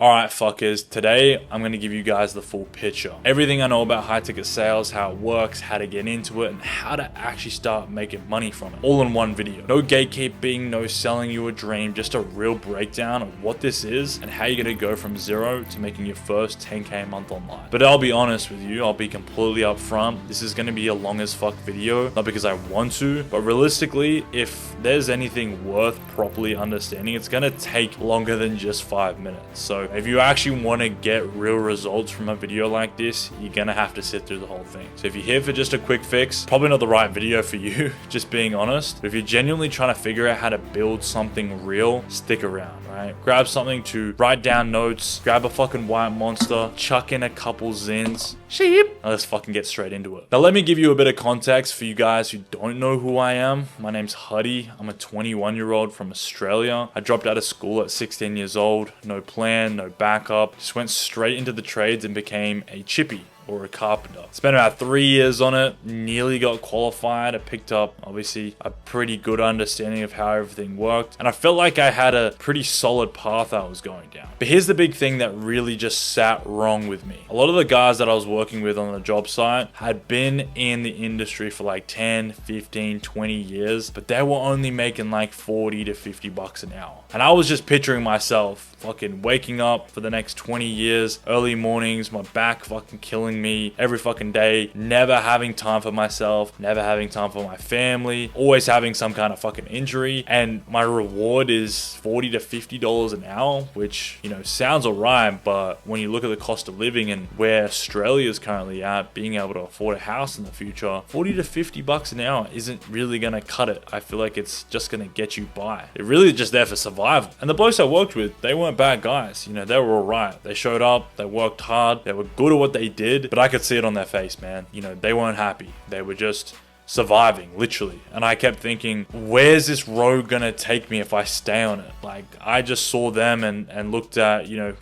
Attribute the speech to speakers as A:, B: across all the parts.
A: Alright fuckers, today I'm going to give you guys the full picture. Everything I know about high ticket sales, how it works, how to get into it, and how to actually start making money from it. All in one video. No gatekeeping, no selling you a dream, just a real breakdown of what this is and how you're going to go from zero to making your first 10k a month online. But I'll be honest with you, I'll be completely upfront. This is going to be a long as fuck video, not because I want to, but realistically, if there's anything worth properly understanding, it's going to take longer than just 5 minutes. So if you actually want to get real results from a video like this, you're going to have to sit through the whole thing. So if you're here for just a quick fix, probably not the right video for you, just being honest. But if you're genuinely trying to figure out how to build something real, stick around, right? Grab something to write down notes, grab a fucking white monster, chuck in a couple zins. Sheep. Now let's fucking get straight into it. Now let me give you a bit of context for you guys who don't know who I am. My name's Huddy. I'm a 21-year-old from Australia. I dropped out of school at 16 years old. No plan, no backup. Just went straight into the trades and became a chippy or a carpenter. Spent about 3 years on it, nearly got qualified. I picked up obviously a pretty good understanding of how everything worked, and I felt like I had a pretty solid path I was going down. But here's the big thing that really just sat wrong with me. A lot of the guys that I was working with on the job site had been in the industry for like 10, 15, 20 years, but they were only making like 40 to 50 bucks an hour. And I was just picturing myself fucking waking up for the next 20 years, early mornings, my back fucking killing me every fucking day, never having time for myself, never having time for my family, always having some kind of fucking injury, and my reward is $40 to $50 an hour, which, you know, sounds alright, but when you look at the cost of living and where Australia is currently at, being able to afford a house in the future, 40 to 50 bucks an hour isn't really gonna cut it. I feel like it's just gonna get you by. It really just there for survival. And the blokes I worked with, they weren't bad guys, you know, they were alright. They showed up, they worked hard, they were good at what they did, but I could see it on their face, man. You know, they weren't happy. They were just surviving, literally. And I kept thinking, where's this road gonna take me if I stay on it? Like, I just saw them and looked at, you know,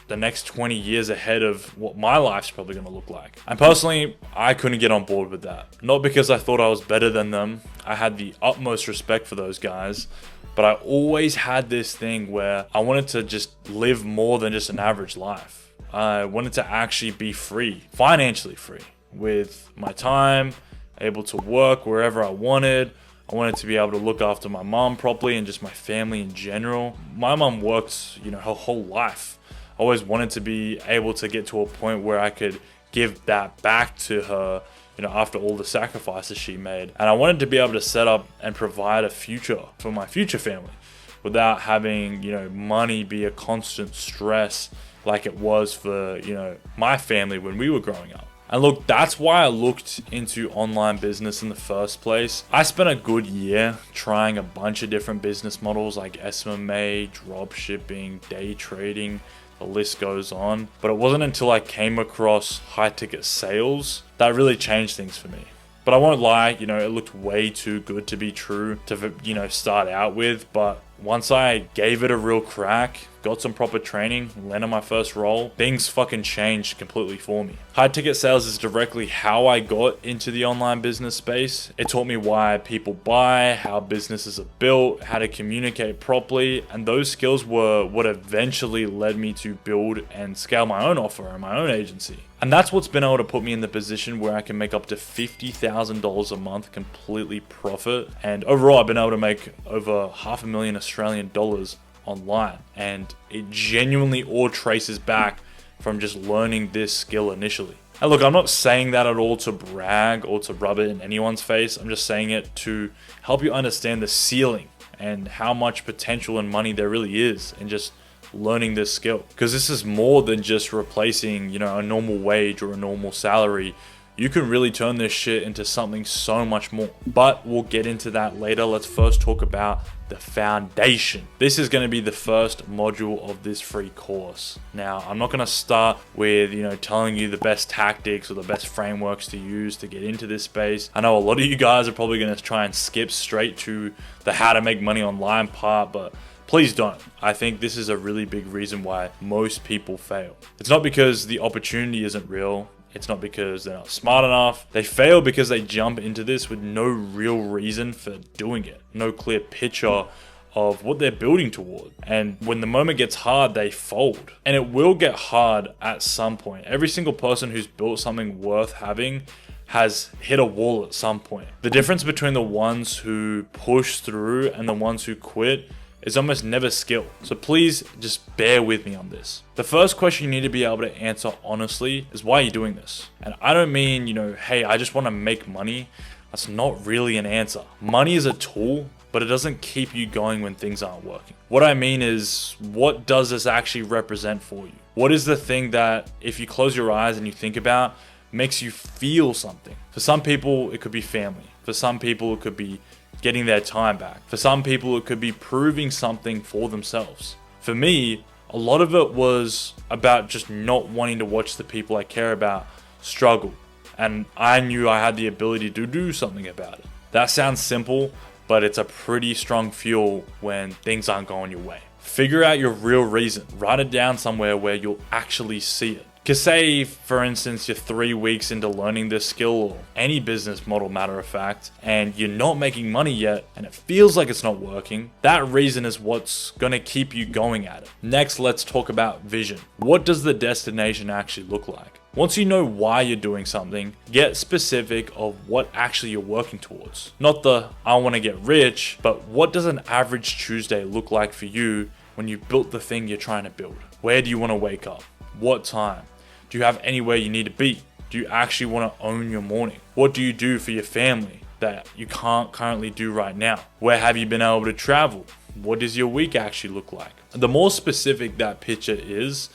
A: the next 20 years ahead of what my life's probably going to look like. And personally, I couldn't get on board with that. Not because I thought I was better than them. I had the utmost respect for those guys. But I always had this thing where I wanted to just live more than just an average life. I wanted to actually be free, financially free, with my time, able to work wherever I wanted. I wanted to be able to look after my mom properly and just my family in general. My mom worked, you know, her whole life. I always wanted to be able to get to a point where I could give that back to her, you know, after all the sacrifices she made. And I wanted to be able to set up and provide a future for my future family without having, you know, money be a constant stress like it was for, you know, my family when we were growing up. And look, that's why I looked into online business in the first place. I spent a good year trying a bunch of different business models like SMA, drop shipping, day trading, the list goes on. But it wasn't until I came across high ticket sales that really changed things for me. But I won't lie, you know, it looked way too good to be true to, you know, start out with. But once I gave it a real crack, got some proper training, landed my first role, things fucking changed completely for me. High ticket sales is directly how I got into the online business space. It taught me why people buy, how businesses are built, how to communicate properly, and those skills were what eventually led me to build and scale my own offer and my own agency. And that's what's been able to put me in the position where I can make up to $50,000 a month completely profit. And overall, I've been able to make over $500,000 Australian dollars online. And it genuinely all traces back from just learning this skill initially. And look, I'm not saying that at all to brag or to rub it in anyone's face. I'm just saying it to help you understand the ceiling and how much potential and money there really is in just learning this skill. Because this is more than just replacing, you know, a normal wage or a normal salary. You can really turn this shit into something so much more. But we'll get into that later. Let's first talk about the foundation. This is going to be the first module of this free course. Now, I'm not going to start with, you know, telling you the best tactics or the best frameworks to use to get into this space. I know a lot of you guys are probably going to try and skip straight to the how to make money online part, but please don't. I think this is a really big reason why most people fail. It's not because the opportunity isn't real. It's not because they're not smart enough. They fail because they jump into this with no real reason for doing it. No clear picture of what they're building toward. And when the moment gets hard, they fold. And it will get hard at some point. Every single person who's built something worth having has hit a wall at some point. The difference between the ones who push through and the ones who quit is almost never skill. So please just bear with me on this. The first question you need to be able to answer honestly is why you're doing this. And I don't mean, hey, I just want to make money. That's not really an answer. Money is a tool, but it doesn't keep you going when things aren't working. What I mean is, what does this actually represent for you? What is the thing that if you close your eyes and you think about, makes you feel something? For some people, it could be family. For some people, it could be getting their time back. For some people, it could be proving something for themselves. For me, a lot of it was about just not wanting to watch the people I care about struggle. And I knew I had the ability to do something about it. That sounds simple, but it's a pretty strong fuel when things aren't going your way. Figure out your real reason. Write it down somewhere where you'll actually see it. Because say, for instance, you're 3 weeks into learning this skill or any business model, matter of fact, and you're not making money yet and it feels like it's not working, that reason is what's going to keep you going at it. Next, let's talk about vision. What does the destination actually look like? Once you know why you're doing something, get specific of what actually you're working towards. Not the, I want to get rich, but what does an average Tuesday look like for you when you built the thing you're trying to build? Where do you want to wake up? What time? Do you have anywhere you need to be? Do you actually want to own your morning? What do you do for your family that you can't currently do right now? Where have you been able to travel? What does your week actually look like? The more specific that picture is,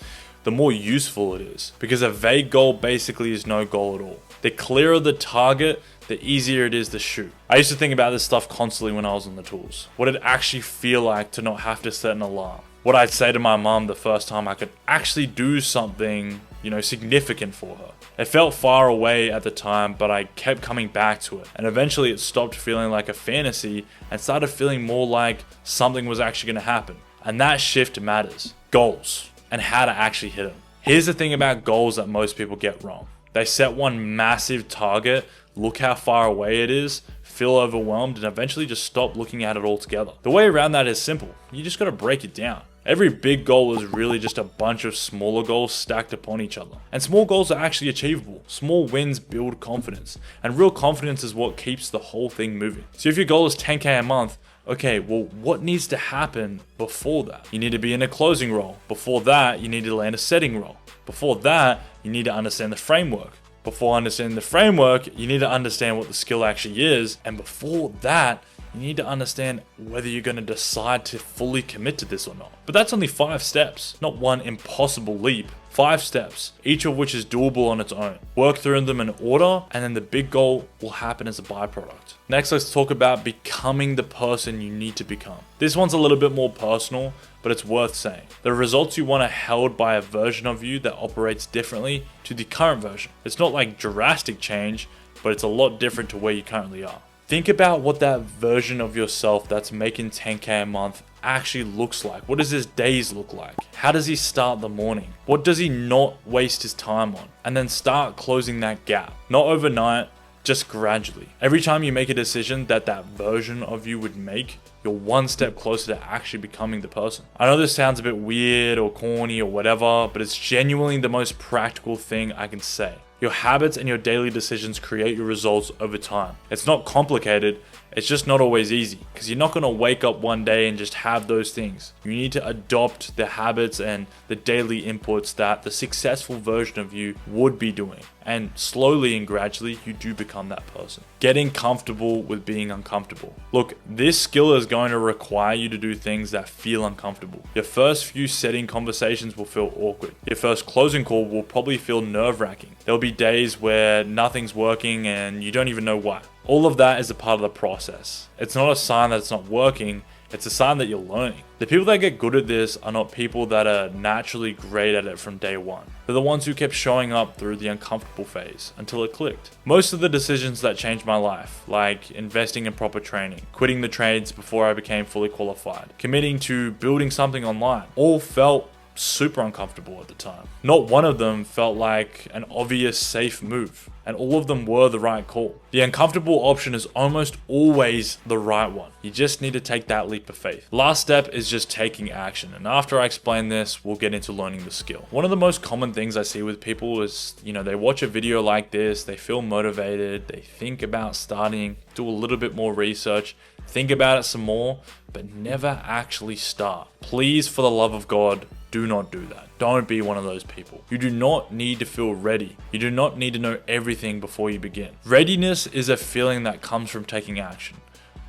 A: the more useful it is, because a vague goal basically is no goal at all. The clearer the target, the easier it is to shoot. I used to think about this stuff constantly when I was on the tools. What did it actually feel like to not have to set an alarm? What I'd say to my mom the first time I could actually do something, significant for her. It felt far away at the time, but I kept coming back to it. And eventually it stopped feeling like a fantasy and started feeling more like something was actually going to happen. And that shift matters. Goals and how to actually hit them. Here's the thing about goals that most people get wrong. They set one massive target, look how far away it is, feel overwhelmed, and eventually just stop looking at it altogether. The way around that is simple. You just got to break it down. Every big goal is really just a bunch of smaller goals stacked upon each other. And small goals are actually achievable. Small wins build confidence. And real confidence is what keeps the whole thing moving. So if your goal is 10K a month, okay, well, what needs to happen before that? You need to be in a closing role. Before that, you need to land a setting role. Before that, you need to understand the framework. Before understanding the framework, you need to understand what the skill actually is. And before that, you need to understand whether you're going to decide to fully commit to this or not. But that's only 5 steps, not one impossible leap. 5 steps, each of which is doable on its own. Work through them in order, and then the big goal will happen as a byproduct. Next, let's talk about becoming the person you need to become. This one's a little bit more personal, but it's worth saying. The results you want are held by a version of you that operates differently to the current version. It's not like drastic change, but it's a lot different to where you currently are. Think about what that version of yourself that's making 10K a month actually looks like. What does his days look like? How does he start the morning? What does he not waste his time on? And then start closing that gap. Not overnight, just gradually. Every time you make a decision that version of you would make, you're one step closer to actually becoming the person. I know this sounds a bit weird or corny or whatever, but it's genuinely the most practical thing I can say. Your habits and your daily decisions create your results over time. It's not complicated, it's just not always easy, because you're not going to wake up one day and just have those things. You need to adopt the habits and the daily inputs that the successful version of you would be doing. And slowly and gradually, you do become that person. Getting comfortable with being uncomfortable. Look, this skill is going to require you to do things that feel uncomfortable. Your first few setting conversations will feel awkward. Your first closing call will probably feel nerve-wracking. There'll be days where nothing's working and you don't even know why. All of that is a part of the process. It's not a sign that it's not working, it's a sign that you're learning. The people that get good at this are not people that are naturally great at it from day one. They're the ones who kept showing up through the uncomfortable phase until it clicked. Most of the decisions that changed my life, like investing in proper training, quitting the trades before I became fully qualified, committing to building something online, all felt super uncomfortable at the time. Not one of them felt like an obvious safe move, and all of them were the right call. The uncomfortable option is almost always the right one. You just need to take that leap of faith. Last step is just taking action, and after I explain this, we'll get into learning the skill. One of the most common things I see with people is, they watch a video like this, they feel motivated, they think about starting, do a little bit more research, think about it some more, but never actually start. Please, for the love of God, do not do that. Don't be one of those people. You do not need to feel ready. You do not need to know everything before you begin. Readiness is a feeling that comes from taking action,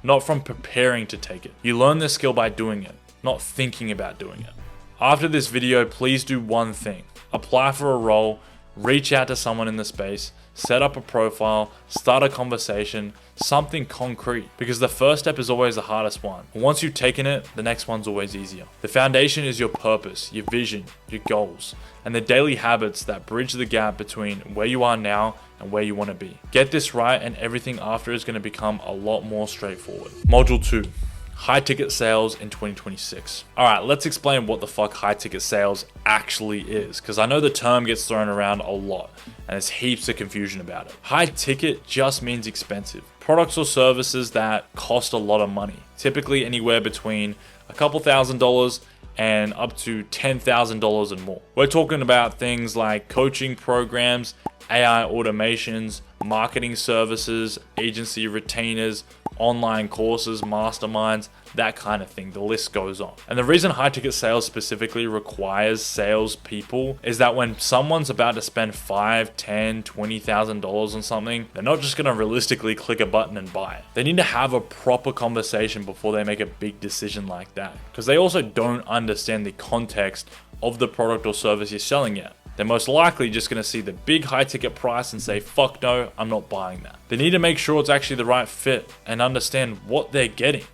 A: not from preparing to take it. You learn this skill by doing it, not thinking about doing it. After this video, please do one thing. Apply for a role, reach out to someone in the space, set up a profile, start a conversation, something concrete, because the first step is always the hardest one. Once you've taken it, the next one's always easier. The foundation is your purpose, your vision, your goals, and the daily habits that bridge the gap between where you are now and where you want to be. Get this right and everything after is going to become a lot more straightforward. Module 2. High ticket sales in 2026. All right, let's explain what the fuck high ticket sales actually is, because I know the term gets thrown around a lot and there's heaps of confusion about it. High ticket just means expensive. Products or services that cost a lot of money, typically anywhere between a couple $1,000s and up to $10,000 and more. We're talking about things like coaching programs, AI automations, marketing services, agency retainers, online courses, masterminds, that kind of thing. The list goes on. And the reason high ticket sales specifically requires salespeople is that when someone's about to spend $5,000, $10,000, $20,000 on something, they're not just gonna realistically click a button and buy it. They need to have a proper conversation before they make a big decision like that, because they also don't understand the context of the product or service you're selling yet. They're most likely just going to see the big high ticket price and say, fuck no, I'm not buying that. They need to make sure it's actually the right fit and understand what they're getting.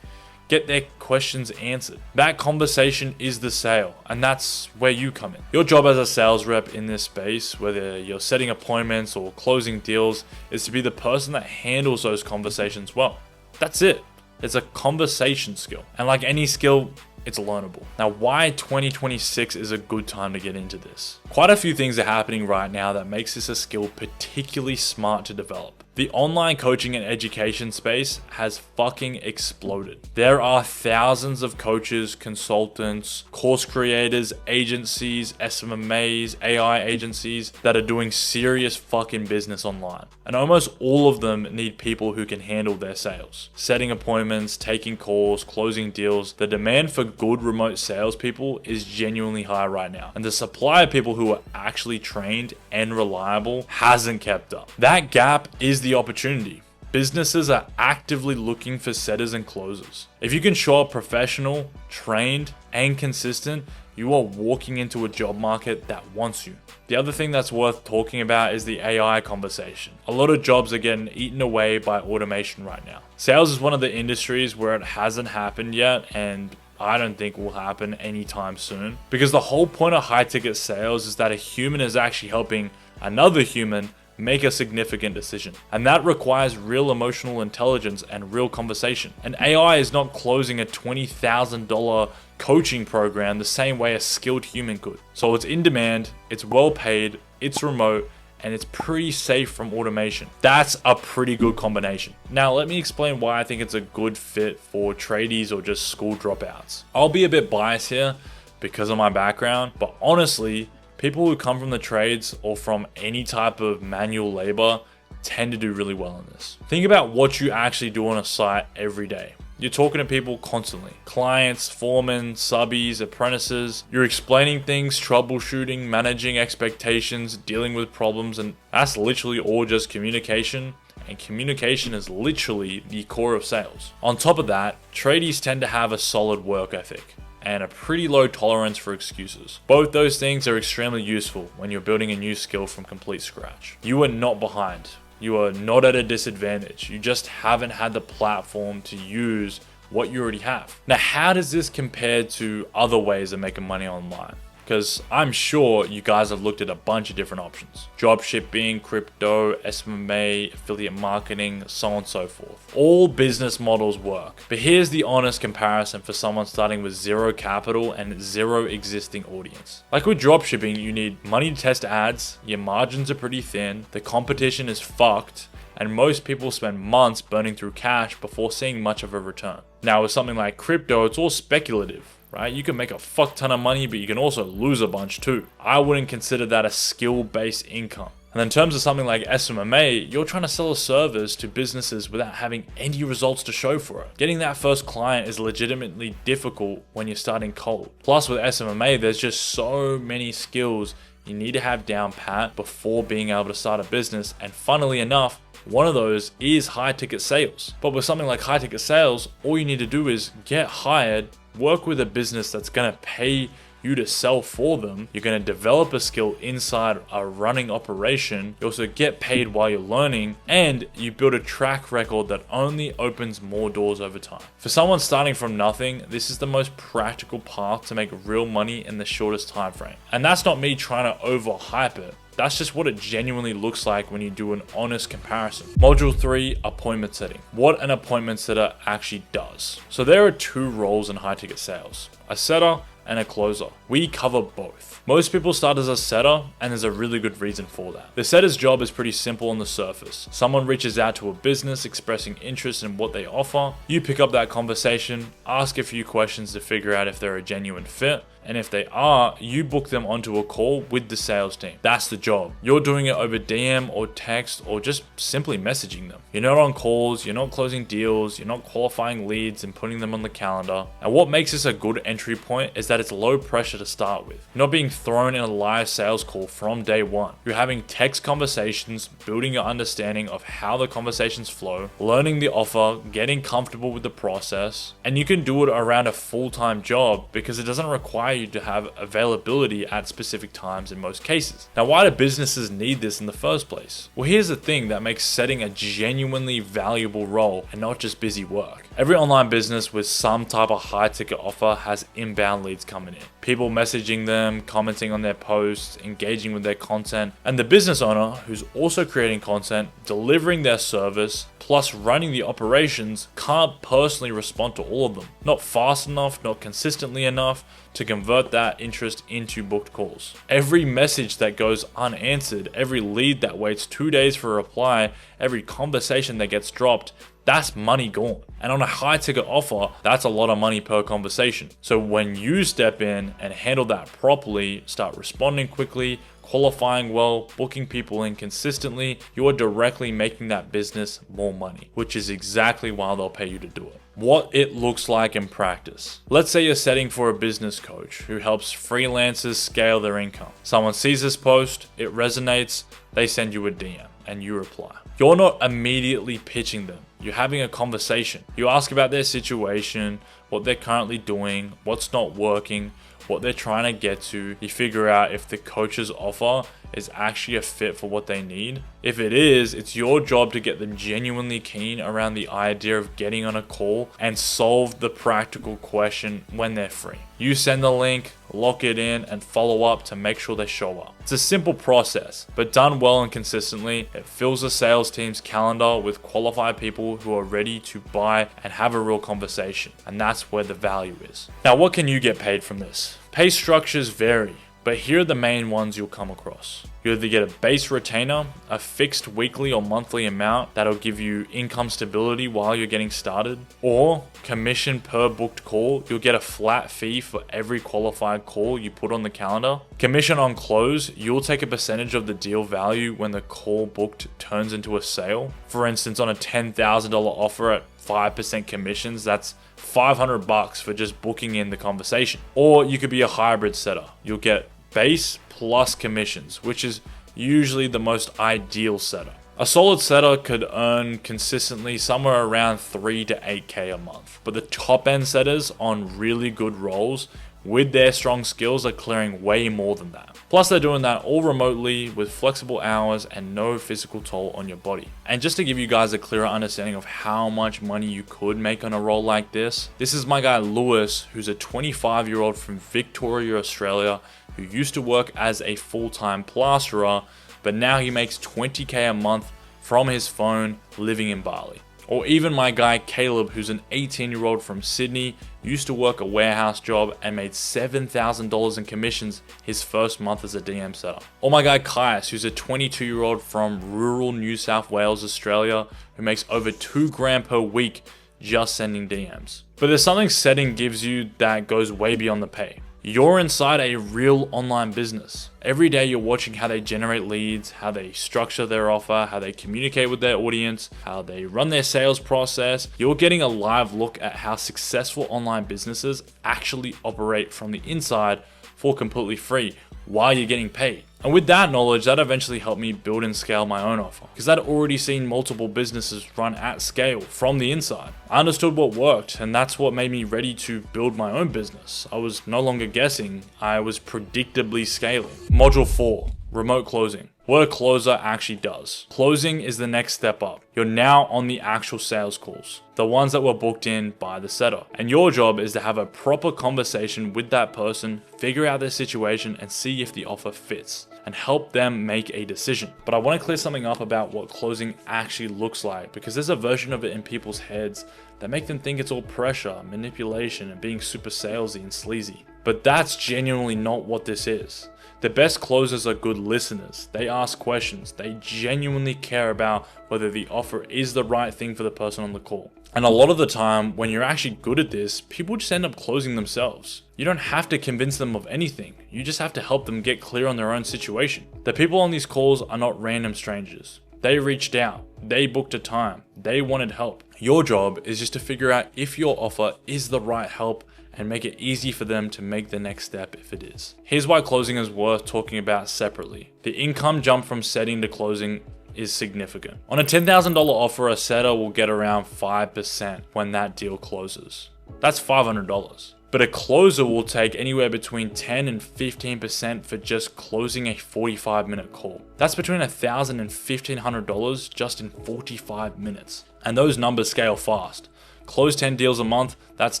A: Get their questions answered. That conversation is the sale, and that's where you come in. Your job as a sales rep in this space, whether you're setting appointments or closing deals, is to be the person that handles those conversations well. That's it. It's a conversation skill. And like any skill, it's learnable. Now, why 2026 is a good time to get into this? Quite a few things are happening right now that makes this a skill particularly smart to develop. The online coaching and education space has fucking exploded. There are thousands of coaches, consultants, course creators, agencies, SMMAs, AI agencies that are doing serious fucking business online. And almost all of them need people who can handle their sales. Setting appointments, taking calls, closing deals. The demand for good remote salespeople is genuinely high right now. And the supply of people who are actually trained and reliable hasn't kept up. That gap is the opportunity. Businesses are actively looking for setters and closers. If you can show up professional, trained, and consistent, you are walking into a job market that wants you. The other thing that's worth talking about is the AI conversation. A lot of jobs are getting eaten away by automation right now. Sales is one of the industries where it hasn't happened yet, and I don't think will happen anytime soon, because the whole point of high ticket sales is that a human is actually helping another human make a significant decision. And that requires real emotional intelligence and real conversation. And AI is not closing a $20,000 coaching program the same way a skilled human could. So it's in demand, it's well paid, it's remote, and it's pretty safe from automation. That's a pretty good combination. Now, let me explain why I think it's a good fit for tradies or just school dropouts. I'll be a bit biased here because of my background, but honestly, people who come from the trades or from any type of manual labor tend to do really well in this. Think about what you actually do on a site every day. You're talking to people constantly. Clients, foremen, subbies, apprentices. You're explaining things, troubleshooting, managing expectations, dealing with problems, and that's literally all just communication. And communication is literally the core of sales. On top of that, tradies tend to have a solid work ethic and a pretty low tolerance for excuses. Both those things are extremely useful when you're building a new skill from complete scratch. You are not behind. You are not at a disadvantage. You just haven't had the platform to use what you already have. Now, how does this compare to other ways of making money online? because I'm sure you guys have looked at a bunch of different options. Drop shipping, crypto, SMMA, affiliate marketing, so on and so forth. All business models work, but here's the honest comparison for someone starting with zero capital and zero existing audience. Like with dropshipping, you need money to test ads, your margins are pretty thin, the competition is fucked, and most people spend months burning through cash before seeing much of a return. Now with something like crypto, it's all speculative, right? You can make a fuck ton of money, but you can also lose a bunch too. I wouldn't consider that a skill-based income. And in terms of something like SMMA, you're trying to sell a service to businesses without having any results to show for it. Getting that first client is legitimately difficult when you're starting cold. Plus with SMMA, there's just so many skills you need to have down pat before being able to start a business. And funnily enough, one of those is high ticket sales. But with something like high ticket sales, all you need to do is get hired, work with a business that's gonna pay you to sell for them. You're going to develop a skill inside a running operation. You also get paid while you're learning, and you build a track record that only opens more doors over time. For someone starting from nothing, this is the most practical path to make real money in the shortest time frame. And that's not me trying to overhype it. That's just what it genuinely looks like when you do an honest comparison. Module 3, appointment setting. What an appointment setter actually does. So there are two roles in high ticket sales: a setter and a closer. We cover both. Most people start as a setter, and there's a really good reason for that. The setter's job is pretty simple on the surface. Someone reaches out to a business expressing interest in what they offer. You pick up that conversation, ask a few questions to figure out if they're a genuine fit, and if they are, you book them onto a call with the sales team. That's the job. You're doing it over DM or text or just simply messaging them. You're not on calls, you're not closing deals, you're not qualifying leads and putting them on the calendar. And what makes this a good entry point is that it's low pressure to start with. You're not being thrown in a live sales call from day one. You're having text conversations, building your understanding of how the conversations flow, learning the offer, getting comfortable with the process, and you can do it around a full-time job because it doesn't require you to have availability at specific times in most cases. Now, why do businesses need this in the first place? Well, here's the thing that makes setting a genuinely valuable role and not just busy work. Every online business with some type of high ticket offer has inbound leads coming in. People messaging them, commenting on their posts, engaging with their content, and the business owner, who's also creating content, delivering their service, plus running the operations, can't personally respond to all of them. Not fast enough, not consistently enough to convert that interest into booked calls. Every message that goes unanswered, every lead that waits 2 days for a reply, every conversation that gets dropped, that's money gone. And on a high ticket offer, that's a lot of money per conversation. So when you step in and handle that properly, start responding quickly, qualifying well, booking people in consistently, you are directly making that business more money, which is exactly why they'll pay you to do it. What it looks like in practice. Let's say you're setting for a business coach who helps freelancers scale their income. Someone sees this post, it resonates, they send you a DM and you reply. You're not immediately pitching them. You're having a conversation. You ask about their situation, what they're currently doing, what's not working, what they're trying to get to. You figure out if the coach's offer is actually a fit for what they need. If it is, it's your job to get them genuinely keen around the idea of getting on a call and solve the practical question when they're free. You send the link, lock it in, and follow up to make sure they show up. It's a simple process, but done well and consistently, it fills the sales team's calendar with qualified people who are ready to buy and have a real conversation. And that's where the value is. Now, what can you get paid from this? Pay structures vary, but here are the main ones you'll come across. You either get a base retainer, a fixed weekly or monthly amount that'll give you income stability while you're getting started, or commission per booked call. You'll get a flat fee for every qualified call you put on the calendar. Commission on close, you'll take a percentage of the deal value when the call booked turns into a sale. For instance, on a $10,000 offer at 5% commissions, that's $500 for just booking in the conversation. Or you could be a hybrid setter. You'll get base plus commissions, which is usually the most ideal setter. A solid setter could earn consistently somewhere around 3 to 8K a month, but the top end setters on really good roles with their strong skills, are clearing way more than that. Plus, they're doing that all remotely with flexible hours and no physical toll on your body. And just to give you guys a clearer understanding of how much money you could make on a role like this is my guy Lewis, who's a 25-year-old from Victoria, Australia, who used to work as a full-time plasterer, but now he makes 20k a month from his phone living in Bali. Or even my guy Caleb, who's an 18-year-old from Sydney, used to work a warehouse job and made $7,000 in commissions his first month as a DM setter. Or my guy Kais, who's a 22-year-old from rural New South Wales, Australia, who makes over $2,000 per week just sending DMs. But there's something setting gives you that goes way beyond the pay. You're inside a real online business. Every day you're watching how they generate leads, how they structure their offer, how they communicate with their audience, how they run their sales process. You're getting a live look at how successful online businesses actually operate from the inside for completely free while you're getting paid. And with that knowledge, that eventually helped me build and scale my own offer, because I'd already seen multiple businesses run at scale from the inside. I understood what worked, and that's what made me ready to build my own business. I was no longer guessing, I was predictably scaling. Module 4, remote closing. What a closer actually does. Closing is the next step up. You're now on the actual sales calls, the ones that were booked in by the setter. And your job is to have a proper conversation with that person, figure out their situation, and see if the offer fits, and help them make a decision. But I want to clear something up about what closing actually looks like, because there's a version of it in people's heads that make them think it's all pressure, manipulation, and being super salesy and sleazy. But that's genuinely not what this is. The best closers are good listeners. They ask questions. They genuinely care about whether the offer is the right thing for the person on the call. And a lot of the time, when you're actually good at this, people just end up closing themselves. You don't have to convince them of anything. You just have to help them get clear on their own situation. The people on these calls are not random strangers. They reached out. They booked a time. They wanted help. Your job is just to figure out if your offer is the right help and make it easy for them to make the next step if it is. Here's why closing is worth talking about separately. The income jump from setting to closing is significant. On a $10,000 offer, a setter will get around 5% when that deal closes. That's $500. But a closer will take anywhere between 10 and 15% for just closing a 45-minute call. That's between $1,000 and $1,500 just in 45 minutes. And those numbers scale fast. Close 10 deals a month, that's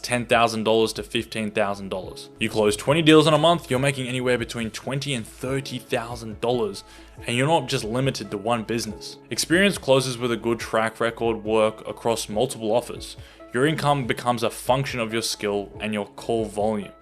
A: $10,000 to $15,000. You close 20 deals in a month, you're making anywhere between $20,000 and $30,000, and you're not just limited to one business. Experienced closers with a good track record work across multiple offers. Your income becomes a function of your skill and your call volume,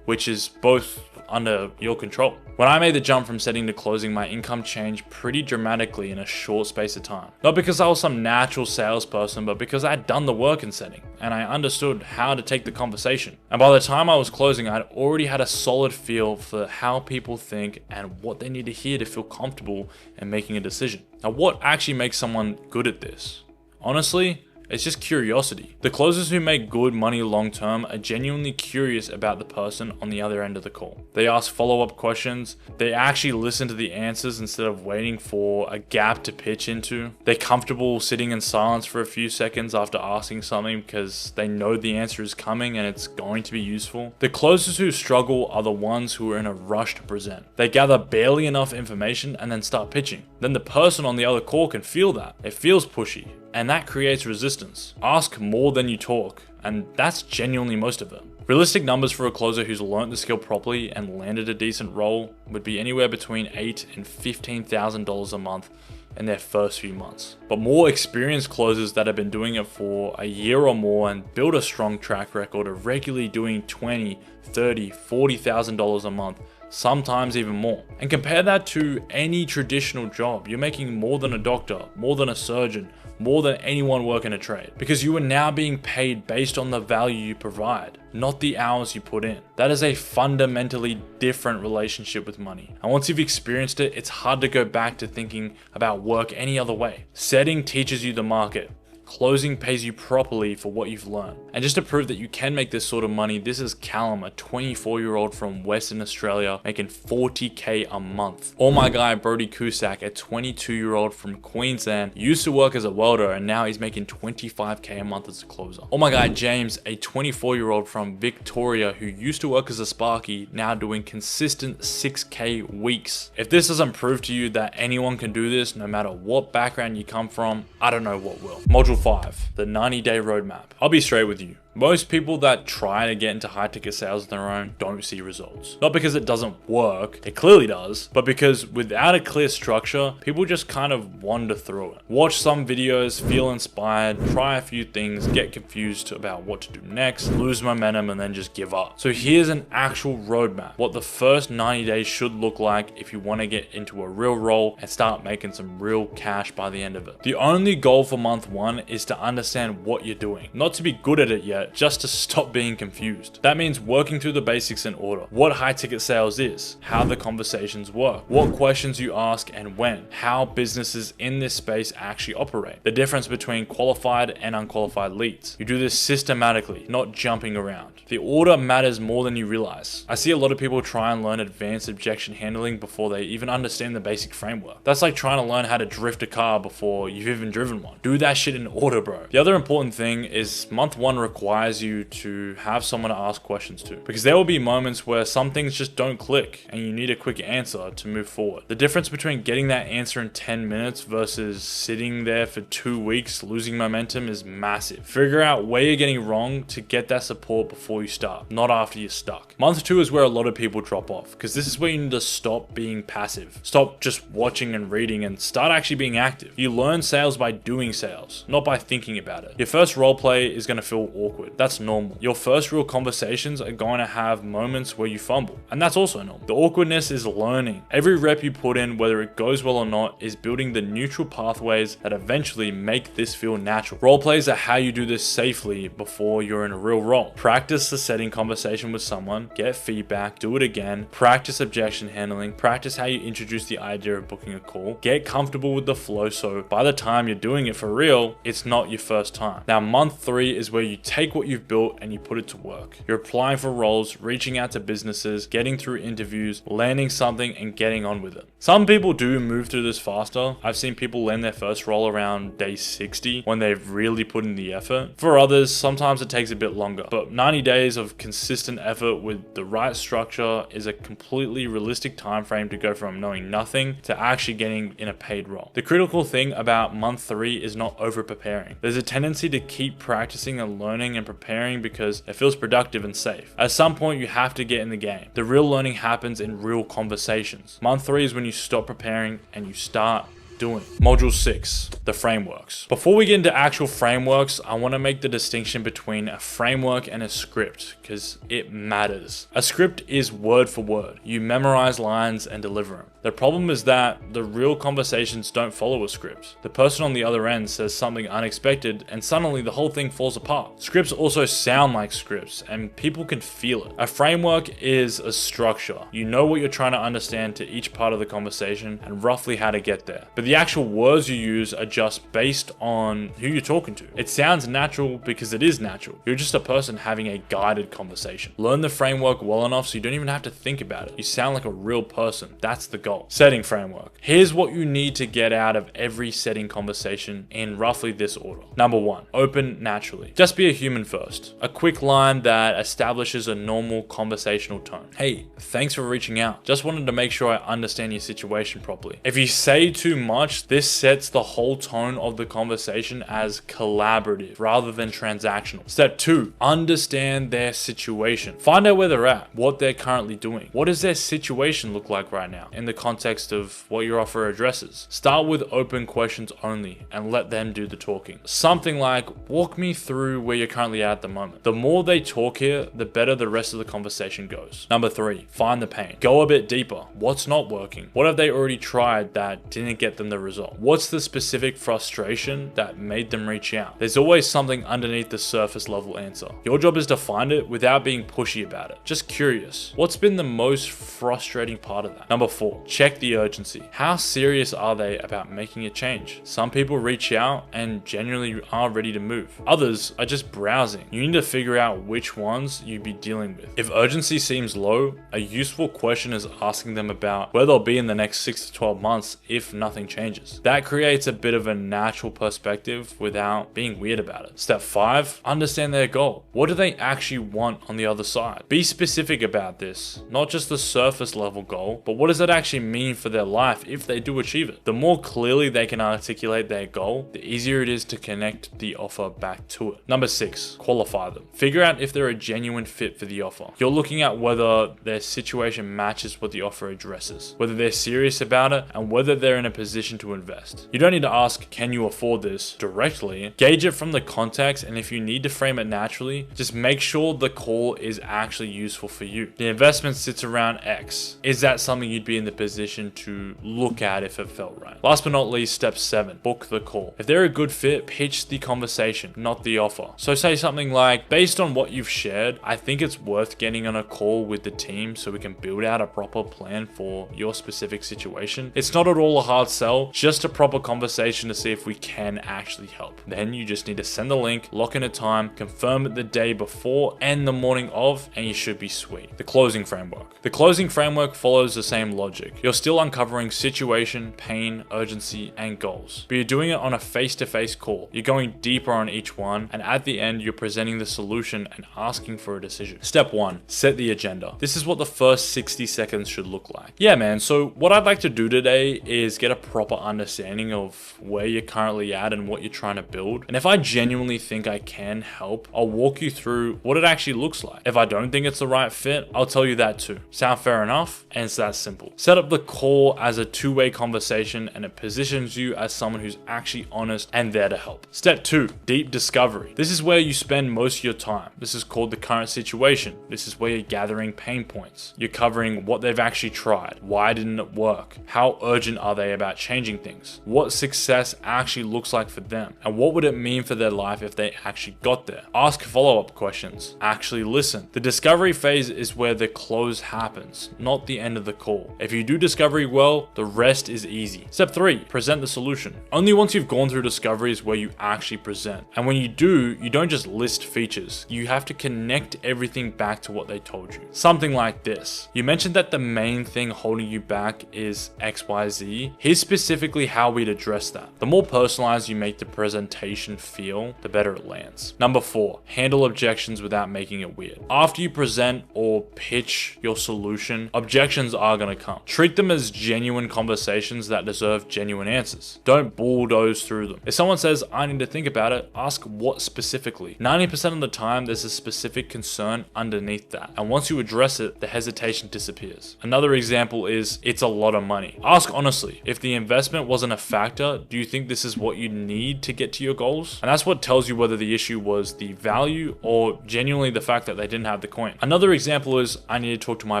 A: which is both under your control. When I made the jump from setting to closing, my income changed pretty dramatically in a short space of time. Not because I was some natural salesperson, but because I had done the work in setting and I understood how to take the conversation. And by the time I was closing, I'd already had a solid feel for how people think and what they need to hear to feel comfortable in making a decision. Now, what actually makes someone good at this? Honestly, it's just curiosity. The closers who make good money long term are genuinely curious about the person on the other end of the call. They ask follow-up questions. They actually listen to the answers instead of waiting for a gap to pitch into. They're comfortable sitting in silence for a few seconds after asking something because they know the answer is coming and it's going to be useful. The closers who struggle are the ones who are in a rush to present. They gather barely enough information and then start pitching. Then the person on the other call can feel that. It feels pushy, and that creates resistance. Ask more than you talk, and that's genuinely most of it. Realistic numbers for a closer who's learned the skill properly and landed a decent role would be anywhere between $8,000 and $15,000 a month in their first few months. But more experienced closers that have been doing it for a year or more and build a strong track record of regularly doing $20,000, $30,000, $40,000 a month, sometimes even more. And compare that to any traditional job. You're making more than a doctor, more than a surgeon, more than anyone working a trade, because you are now being paid based on the value you provide, not the hours you put in. That is a fundamentally different relationship with money. And once you've experienced it, it's hard to go back to thinking about work any other way. Setting teaches you the market. Closing pays you properly for what you've learned. And just to prove that you can make this sort of money, this is Callum, a 24-year-old from Western Australia, making 40k a month. Or my guy Brody Cusack, a 22-year-old from Queensland, used to work as a welder and now he's making 25k a month as a closer. Or my guy James, a 24-year-old from Victoria who used to work as a Sparky, now doing consistent 6k weeks. If this doesn't prove to you that anyone can do this, no matter what background you come from, I don't know what will. Module 5, the 90-day roadmap. I'll be straight with you. Most people that try to get into high ticket sales on their own don't see results. Not because it doesn't work, it clearly does, but because without a clear structure, people just kind of wander through it. Watch some videos, feel inspired, try a few things, get confused about what to do next, lose momentum, and then just give up. So here's an actual roadmap, what the first 90 days should look like if you want to get into a real role and start making some real cash by the end of it. The only goal for month 1 is to understand what you're doing, not to be good at it yet, just to stop being confused. That means working through the basics in order. What high ticket sales is, how the conversations work, what questions you ask and when, how businesses in this space actually operate, the difference between qualified and unqualified leads. You do this systematically, not jumping around. The order matters more than you realize. I see a lot of people try and learn advanced objection handling before they even understand the basic framework. That's like trying to learn how to drift a car before you've even driven one. Do that shit in order, bro. The other important thing is month 1 requires you to have someone to ask questions to, because there will be moments where some things just don't click and you need a quick answer to move forward. The difference between getting that answer in 10 minutes versus sitting there for 2 weeks losing momentum is massive. Figure out where you're getting wrong to get that support before you start, not after you're stuck. Month 2 is where a lot of people drop off, because this is where you need to stop being passive. Stop just watching and reading and start actually being active. You learn sales by doing sales, not by thinking about it. Your first role play is going to feel awkward. That's normal. Your first real conversations are going to have moments where you fumble, and that's also normal. The awkwardness is learning. Every rep you put in, whether it goes well or not, is building the neutral pathways that eventually make this feel natural. Role plays are how you do this safely before you're in a real role. Practice the setting conversation with someone, get feedback, do it again, practice objection handling, practice how you introduce the idea of booking a call, get comfortable with the flow so by the time you're doing it for real, it's not your first time. Now month 3 is where you take what you've built and you put it to work. You're applying for roles, reaching out to businesses, getting through interviews, landing something and getting on with it. Some people do move through this faster. I've seen people land their first role around day 60 when they've really put in the effort. For others, sometimes it takes a bit longer, but 90 days of consistent effort with the right structure is a completely realistic time frame to go from knowing nothing to actually getting in a paid role. The critical thing about month 3 is not over preparing. There's a tendency to keep practicing and learning and preparing because it feels productive and safe. At some point you have to get in the game. The real learning happens in real conversations. Month 3 is when you stop preparing and you start doing. Module 6, the frameworks. Before we get into actual frameworks, I want to make the distinction between a framework and a script because it matters. A script is word for word. You memorize lines and deliver them. The problem is that the real conversations don't follow a script. The person on the other end says something unexpected and suddenly the whole thing falls apart. Scripts also sound like scripts and people can feel it. A framework is a structure. You know what you're trying to understand to each part of the conversation and roughly how to get there. But the actual words you use are just based on who you're talking to. It sounds natural because it is natural. You're just a person having a guided conversation. Learn the framework well enough so you don't even have to think about it. You sound like a real person. That's the goal. Setting framework. Here's what you need to get out of every setting conversation in roughly this order. Number 1, open naturally. Just be a human first. A quick line that establishes a normal conversational tone. Hey, thanks for reaching out. Just wanted to make sure I understand your situation properly. If you say too much, this sets the whole tone of the conversation as collaborative rather than transactional. Step 2, understand their situation. Find out where they're at, what they're currently doing. What does their situation look like right now in the context of what your offer addresses? Start with open questions only and let them do the talking. Something like, walk me through where you're currently at the moment. The more they talk here, the better the rest of the conversation goes. Number 3, find the pain. Go a bit deeper. What's not working? What have they already tried that didn't get them them the result? What's the specific frustration that made them reach out? There's always something underneath the surface level answer. Your job is to find it without being pushy about it. Just curious. What's been the most frustrating part of that? Number 4, check the urgency. How serious are they about making a change? Some people reach out and genuinely are ready to move. Others are just browsing. You need to figure out which ones you'd be dealing with. If urgency seems low, a useful question is asking them about where they'll be in the next 6 to 12 months if nothing changes. That creates a bit of a natural perspective without being weird about it. Step 5, understand their goal. What do they actually want on the other side? Be specific about this, not just the surface level goal, but what does that actually mean for their life if they do achieve it? The more clearly they can articulate their goal, the easier it is to connect the offer back to it. Number 6, qualify them. Figure out if they're a genuine fit for the offer. You're looking at whether their situation matches what the offer addresses, whether they're serious about it, and whether they're in a position to invest. You don't need to ask, can you afford this directly? Gauge it from the context, and if you need to frame it naturally, just make sure the call is actually useful for you. The investment sits around X. Is that something you'd be in the position to look at if it felt right? Last but not least, step 7, book the call. If they're a good fit, pitch the conversation, not the offer. So say something like, based on what you've shared, I think it's worth getting on a call with the team so we can build out a proper plan for your specific situation. It's not at all a hard sell, just a proper conversation to see if we can actually help. Then you just need to send the link, lock in a time, confirm it the day before and the morning of, and you should be sweet. The closing framework. The closing framework follows the same logic. You're still uncovering situation, pain, urgency, and goals, but you're doing it on a face-to-face call. You're going deeper on each one, and at the end, you're presenting the solution and asking for a decision. Step 1, set the agenda. This is what the first 60 seconds should look like. Yeah, man, so what I'd like to do today is get a proper understanding of where you're currently at and what you're trying to build. And if I genuinely think I can help, I'll walk you through what it actually looks like. If I don't think it's the right fit, I'll tell you that too. Sound fair enough? And it's that simple. Set up the call as a two-way conversation, and it positions you as someone who's actually honest and there to help. Step 2, deep discovery. This is where you spend most of your time. This is called the current situation. This is where you're gathering pain points. You're covering what they've actually tried. Why didn't it work? How urgent are they about changing things? What success actually looks like for them? And what would it mean for their life if they actually got there? Ask follow-up questions. Actually listen. The discovery phase is where the close happens, not the end of the call. If you do discovery well, the rest is easy. Step 3, present the solution. Only once you've gone through discovery is where you actually present. And when you do, you don't just list features. You have to connect everything back to what they told you. Something like this. You mentioned that the main thing holding you back is XYZ. Here's specifically how we'd address that. The more personalized you make the presentation feel, the better it lands. Number 4, handle objections without making it weird. After you present or pitch your solution, objections are going to come. Treat them as genuine conversations that deserve genuine answers. Don't bulldoze through them. If someone says, I need to think about it, ask what specifically. 90% of the time, there's a specific concern underneath that. And once you address it, the hesitation disappears. Another example is, it's a lot of money. Ask honestly, if the investment wasn't a factor, do you think this is what you need to get to your goals? And that's what tells you whether the issue was the value or genuinely the fact that they didn't have the coin. Another example is, I need to talk to my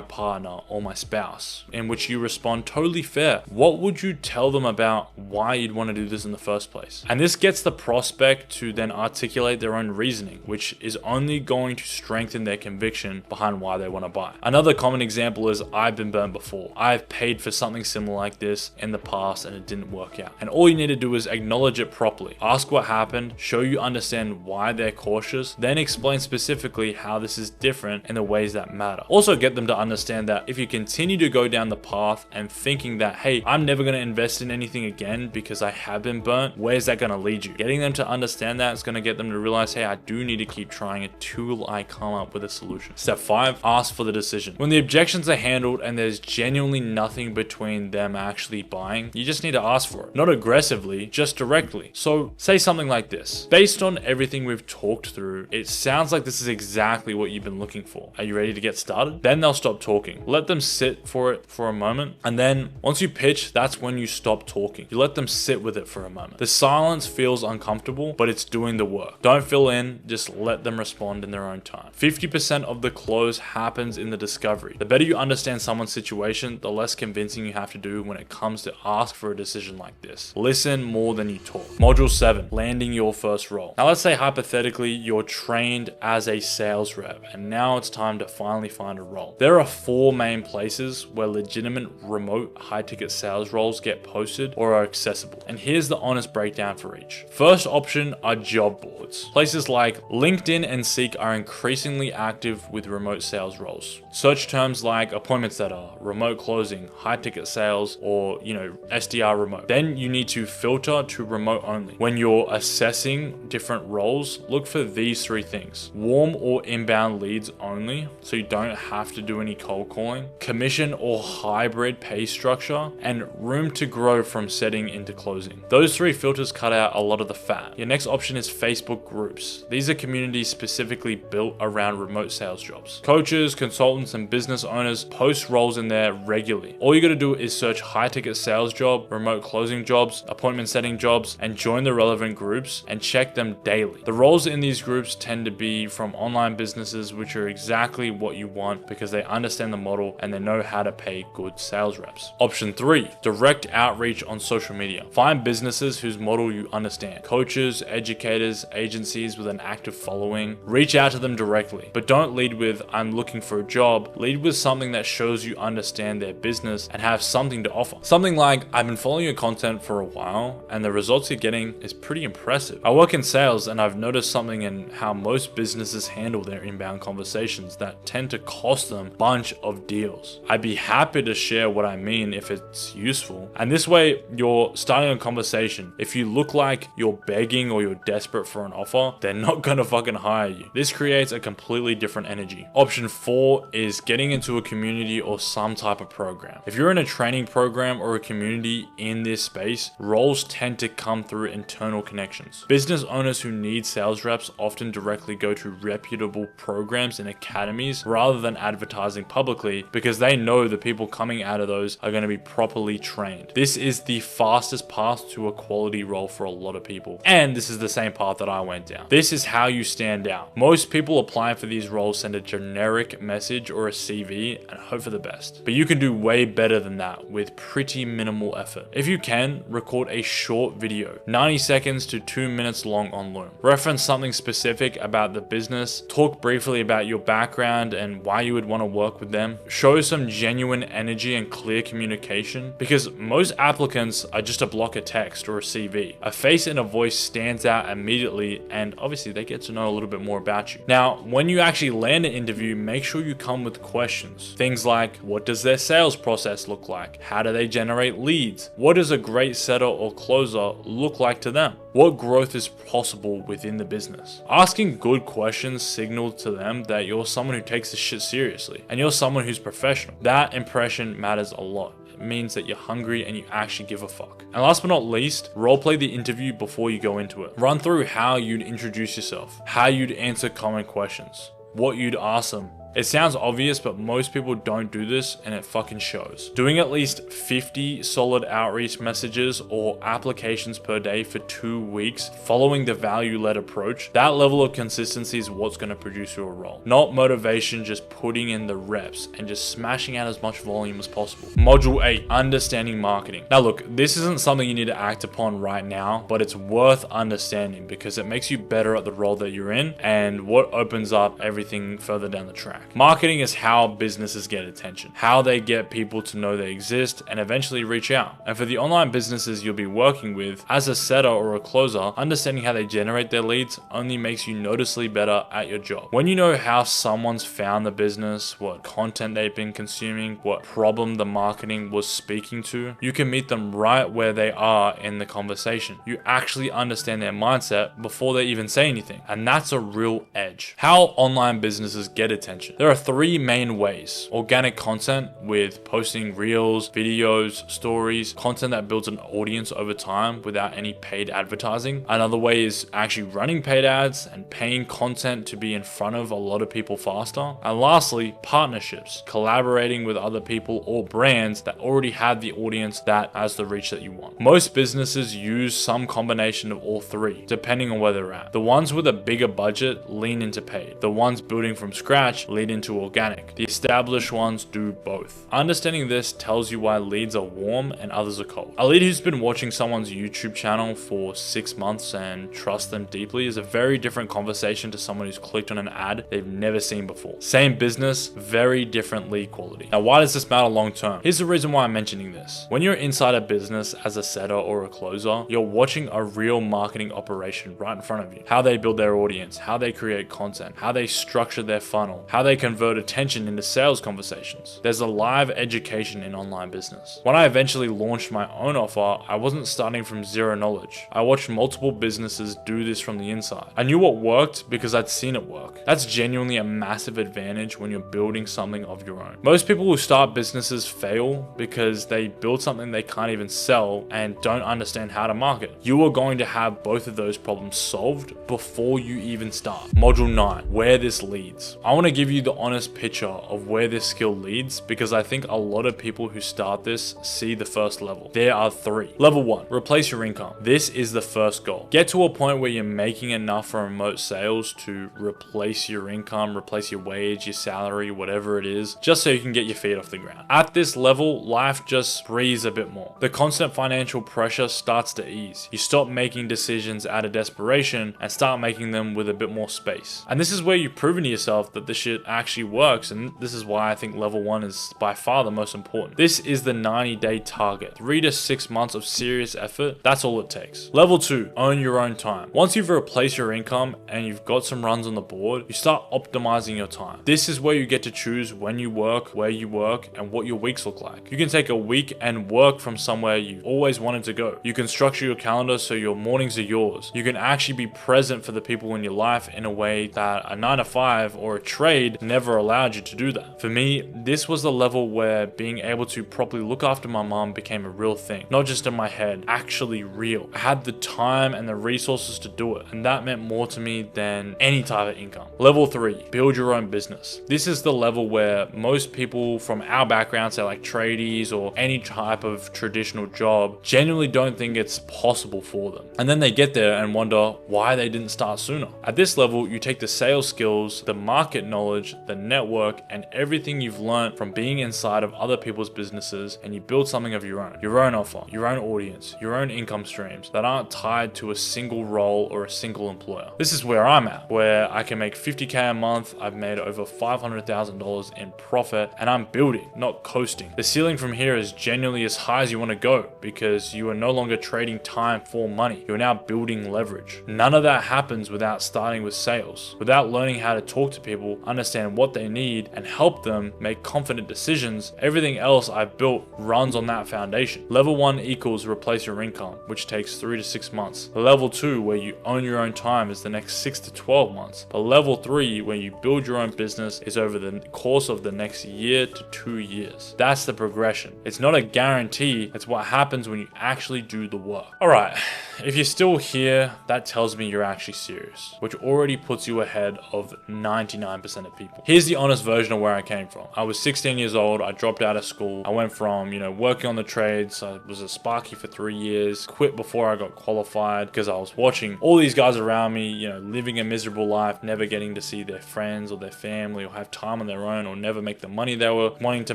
A: partner or my spouse, in which you respond totally fair. What would you tell them about why you'd want to do this in the first place? And this gets the prospect to then articulate their own reasoning, which is only going to strengthen their conviction behind why they want to buy. Another common example is, I've been burned before. I've paid for something similar like this in the past and it didn't work out. And all you need to do is acknowledge it properly. Ask what happened, show you understand why they're cautious, then explain specifically how this is different in the ways that matter. Also get them to understand that if you continue to go down the path and thinking that, hey, I'm never going to invest in anything again because I have been burnt, where's that going to lead you? Getting them to understand that is going to get them to realize, hey, I do need to keep trying it till I come up with a solution. Step 5, ask for the decision. When the objections are handled and there's genuinely nothing between them actually buying, you just need to ask for it. Not aggressively, just directly. So say something like this. Based on everything we've talked through, it sounds like this is exactly what you've been looking for. Are you ready to get started? Then they'll stop talking. Let them sit for it for a moment. And then once you pitch, that's when you stop talking. You let them sit with it for a moment. The silence feels uncomfortable, but it's doing the work. Don't fill in, just let them respond in their own time. 50% of the close happens in the discovery. The better you understand someone's situation, the less convincing you have to do when it comes to ask for a decision like this. Listen more than you talk. Module 7, landing your first role. Now let's say hypothetically you're trained as a sales rep and now it's time to finally find a role. There are 4 main places where legitimate remote high ticket sales roles get posted or are accessible. And here's the honest breakdown for each. First option are job boards. Places like LinkedIn and Seek are increasingly active with remote sales roles. Search terms like appointment setter, remote closing, high ticket sales, or SDR remote. Then you need to filter to remote only. When you're assessing different roles, look for these 3 things. Warm or inbound leads only, so you don't have to do any cold calling. Commission or hybrid pay structure, and room to grow from setting into closing. Those 3 filters cut out a lot of the fat. Your next option is Facebook groups. These are communities specifically built around remote sales jobs. Coaches, consultants, and business owners post roles in there regularly. All you gotta do is search high ticket sales job, remote closing jobs, appointment setting jobs, and join the relevant groups and check them daily. The roles in these groups tend to be from online businesses, which are exactly what you want because they understand the model and they know how to pay good sales reps. Option 3, direct outreach on social media. Find businesses whose model you understand. Coaches, educators, agencies with an active following. Reach out to them directly, but don't lead with "I'm looking for a job." Lead with something that shows you understand their business and have something to offer. Something like, "I've been following your content for a while and the results you're getting is pretty impressive. I work in sales and I've noticed something in how most businesses handle their inbound conversations that tend to cost them a bunch of deals. I'd be happy to share what I mean if it's useful." And this way you're starting a conversation. If you look like you're begging or you're desperate for an offer, they're not gonna fucking hire you. This creates a completely different energy. Option 4 is getting into a community or some type of program. If you're in a training program or a community in this space, roles tend to come through internal connections. Business owners who need sales reps often directly go to reputable programs and academies rather than advertising publicly because they know the people coming out of those are going to be properly trained. This is the fastest path to a quality role for a lot of people. And this is the same path that I went down. This is how you stand out. Most people applying for these roles send a generic message or a CV and hope for the best. But you can do way better than that with pretty minimal effort. If you can, record a short video, 90 seconds to 2 minutes long on Loom. Reference something specific about the business, talk briefly about your background and why you would want to work with them. Show some genuine energy and clear communication because most applicants are just a block of text or a CV. A face and a voice stands out immediately and obviously they get to know a little bit more about you. Now, when you actually land an interview, make sure you come with questions. Things like, what does their sales process look like? How do they generate leads? What does a great setter or closer look like to them? What growth is possible within the business? Asking good questions signals to them that you're someone who takes this shit seriously and you're someone who's professional. That impression matters a lot. It means that you're hungry and you actually give a fuck. And last but not least, roleplay the interview before you go into it. Run through how you'd introduce yourself, how you'd answer common questions, what you'd ask them. It sounds obvious, but most people don't do this and it fucking shows. Doing at least 50 solid outreach messages or applications per day for 2 weeks, following the value-led approach, that level of consistency is what's going to produce you a role. Not motivation, just putting in the reps and just smashing out as much volume as possible. Module 8, understanding marketing. Now look, this isn't something you need to act upon right now, but it's worth understanding because it makes you better at the role that you're in and what opens up everything further down the track. Marketing is how businesses get attention, how they get people to know they exist and eventually reach out. And for the online businesses you'll be working with, as a setter or a closer, understanding how they generate their leads only makes you noticeably better at your job. When you know how someone's found the business, what content they've been consuming, what problem the marketing was speaking to, you can meet them right where they are in the conversation. You actually understand their mindset before they even say anything. And that's a real edge. How online businesses get attention. There are 3 main ways. Organic content with posting reels, videos, stories, content that builds an audience over time without any paid advertising. Another way is actually running paid ads and paying content to be in front of a lot of people faster. And lastly, partnerships, collaborating with other people or brands that already have the audience that has the reach that you want. Most businesses use some combination of all 3, depending on where they're at. The ones with a bigger budget lean into paid. The ones building from scratch lead into organic. The established ones do both. Understanding this tells you why leads are warm and others are cold. A lead who's been watching someone's YouTube channel for 6 months and trusts them deeply is a very different conversation to someone who's clicked on an ad they've never seen before. Same business, very different lead quality. Now, why does this matter long term? Here's the reason why I'm mentioning this. When you're inside a business as a setter or a closer, you're watching a real marketing operation right in front of you. How they build their audience, how they create content, how they structure their funnel, how they convert attention into sales conversations. There's a live education in online business. When I eventually launched my own offer, I wasn't starting from zero knowledge. I watched multiple businesses do this from the inside. I knew what worked because I'd seen it work. That's genuinely a massive advantage when you're building something of your own. Most people who start businesses fail because they build something they can't even sell and don't understand how to market. You are going to have both of those problems solved before you even start. Module 9, where this leads. I want to give you the honest picture of where this skill leads because I think a lot of people who start this see the first level. There are 3. Level 1, replace your income. This is the first goal. Get to a point where you're making enough from remote sales to replace your income, replace your wage, your salary, whatever it is, just so you can get your feet off the ground. At this level, life just breathes a bit more. The constant financial pressure starts to ease. You stop making decisions out of desperation and start making them with a bit more space. And this is where you've proven to yourself that this shit actually works, and this is why I think level 1 is by far the most important. This is the 90-day target. 3 to 6 months of serious effort, that's all it takes. Level 2, own your own time. Once you've replaced your income and you've got some runs on the board, you start optimizing your time. This is where you get to choose when you work, where you work, and what your weeks look like. You can take a week and work from somewhere you've always wanted to go. You can structure your calendar so your mornings are yours. You can actually be present for the people in your life in a way that a 9 to 5 or a trade never allowed you to do that. For me, this was the level where being able to properly look after my mom became a real thing. Not just in my head, actually real. I had the time and the resources to do it, and that meant more to me than any type of income. Level 3, build your own business. This is the level where most people from our background, say like tradies or any type of traditional job, genuinely don't think it's possible for them. And then they get there and wonder why they didn't start sooner. At this level, you take the sales skills, the market knowledge, the network, and everything you've learned from being inside of other people's businesses, and you build something of your own offer, your own audience, your own income streams that aren't tied to a single role or a single employer. This is where I'm at, where I can make $50K a month. I've made over $500,000 in profit, and I'm building, not coasting. The ceiling from here is genuinely as high as you want to go because you are no longer trading time for money. You're now building leverage. None of that happens without starting with sales, without learning how to talk to people, understand what they need, and help them make confident decisions. Everything else I've built runs on that foundation. Level 1 equals replace your income, which takes 3 to 6 months. Level 2, where you own your own time, is the next 6 to 12 months. But level 3, where you build your own business, is over the course of the next year to 2 years. That's the progression. It's not a guarantee, it's what happens when you actually do the work. Alright, if you're still here, that tells me you're actually serious, which already puts you ahead of 99% of people. Here's the honest version of where I came from. I was 16 years old, I dropped out of school. I went from, working on the trades. I was a Sparky for 3 years, quit before I got qualified because I was watching all these guys around me, living a miserable life, never getting to see their friends or their family or have time on their own or never make the money they were wanting to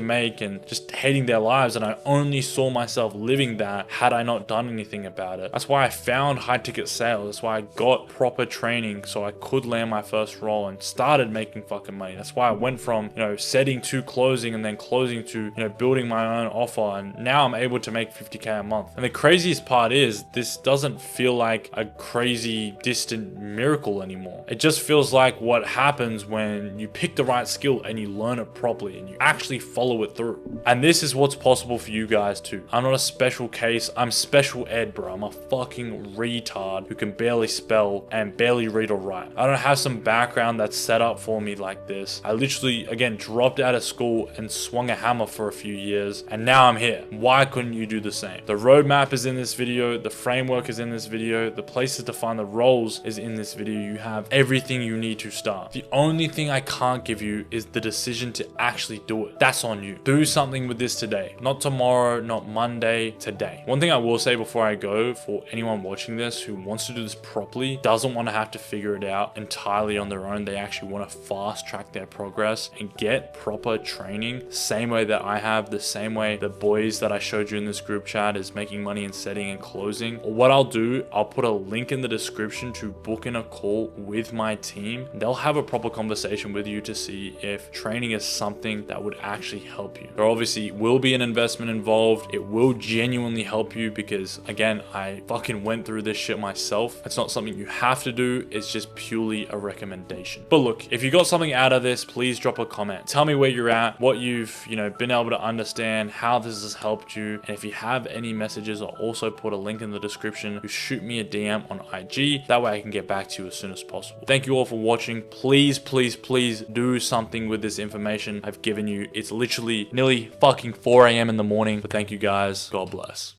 A: make, and just hating their lives. And I only saw myself living that had I not done anything about it. That's why I found high ticket sales. That's why I got proper training so I could land my first role and started making fucking money. That's why I went from, setting to closing and then closing to, building my own offer. And now I'm able to make $50K a month. And the craziest part is this doesn't feel like a crazy distant miracle anymore. It just feels like what happens when you pick the right skill and you learn it properly and you actually follow it through. And this is what's possible for you guys too. I'm not a special case. I'm special ed, bro. I'm a fucking retard who can barely spell and barely read or write. I don't have some background that's set up for me like this. I literally, again, dropped out of school and swung a hammer for a few years, and now I'm here. Why couldn't you do the same? The roadmap is in this video. The framework is in this video. The places to find the roles is in this video. You have everything you need to start. The only thing I can't give you is the decision to actually do it. That's on you. Do something with this today. Not tomorrow, not Monday, today. One thing I will say before I go, for anyone anyone watching this who wants to do this properly, doesn't want to have to figure it out entirely on their own, they actually want to fast track their progress and get proper training, same way that I have, the same way the boys that I showed you in this group chat is making money in setting and closing, what I'll do, I'll put a link in the description to book in a call with my team. They'll have a proper conversation with you to see if training is something that would actually help you. There obviously will be an investment involved. It will genuinely help you because, again, I fucking went through this shit myself. It's not something you have to do. It's just purely a recommendation. But look, if you got something out of this, please drop a comment. Tell me where you're at, what you've, been able to understand, how this has helped you. And if you have any messages, I'll also put a link in the description to shoot me a DM on IG. That way I can get back to you as soon as possible. Thank you all for watching. Please, please, please do something with this information I've given you. It's literally nearly fucking 4 a.m. in the morning. But thank you guys. God bless.